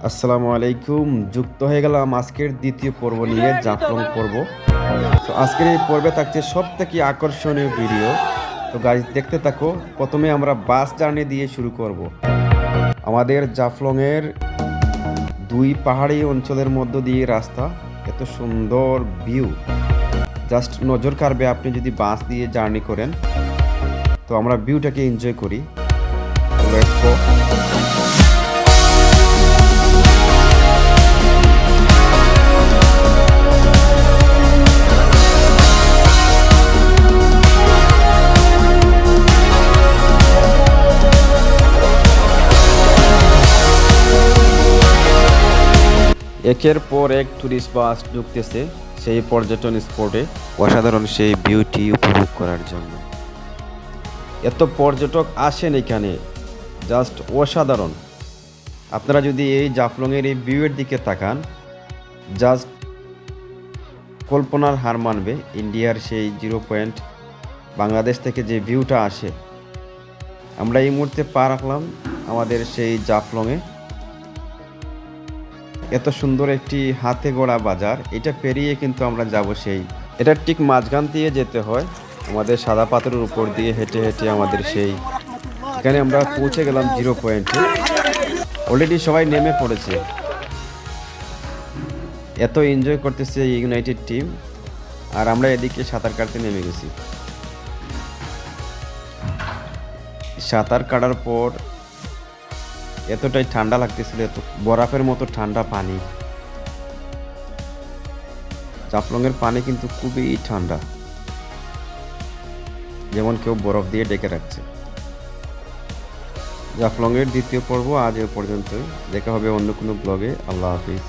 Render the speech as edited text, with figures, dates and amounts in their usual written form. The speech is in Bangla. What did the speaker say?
আসসালামু আলাইকুম। যুক্ত হয়ে গেলাম আজকের দ্বিতীয় পর্ব নিয়ে, জাফলং পর্ব। তো আজকের এই পর্বে থাকছে সব থেকে আকর্ষণীয় ভিডিও। তো গাইজ দেখতে থাকো। প্রথমে আমরা বাস জার্নি দিয়ে শুরু করব। আমাদের জাফলংয়ের দুই পাহাড়ি অঞ্চলের মধ্য দিয়ে রাস্তা, এত সুন্দর ভিউ, জাস্ট নজর কাড়বে আপনি যদি বাস দিয়ে জার্নি করেন। তো আমরা ভিউটাকে এনজয় করি। Let's go. একের পর এক টুরিস্ট বাস ঢুকতেছে সেই পর্যটন স্পটে, অসাধারণ সেই বিউটি উপভোগ করার জন্য। এত পর্যটক আসেন এখানে, জাস্ট অসাধারণ। আপনারা যদি এই জাফলংয়ের এই ভিউয়ের দিকে তাকান, জাস্ট কল্পনার হার মানবে। ইন্ডিয়ার সেই 0 পয়েন্ট বাংলাদেশ থেকে যে ভিউটা আসে, আমরা এই মুহূর্তে পা রাখলাম আমাদের সেই জাফলংয়ে। এত সুন্দর একটি হাতে গড়া বাজার, এটা পেরিয়ে কিন্তু আমরা যাব সেই, এটা ঠিক মাঝখান দিয়ে যেতে হয় আমাদের সাদা পাথরের উপর দিয়ে হেঁটে হেঁটে আমাদের সেই, এখানে আমরা পৌঁছে গেলাম 0 পয়েন্টে। অলরেডি সবাই নেমে পড়েছে, এত এনজয় করতেছে ইউনাইটেড টিম, আর আমরা এদিকে সাঁতার কাটতে নেমে গেছি। সাঁতার কাটার পর এতটাই ঠান্ডা লাগতেছিল, এত বরফের মতো ঠান্ডা পানি। জাফলংয়ের পানি কিন্তু খুবই ঠান্ডা, যেমন কেউ বরফ দিয়ে ডেকে রাখছে। জাফলংয়ের দ্বিতীয় পর্ব আজ এ পর্যন্তই। দেখা হবে অন্য কোনো ব্লগে। আল্লাহ হাফিজ।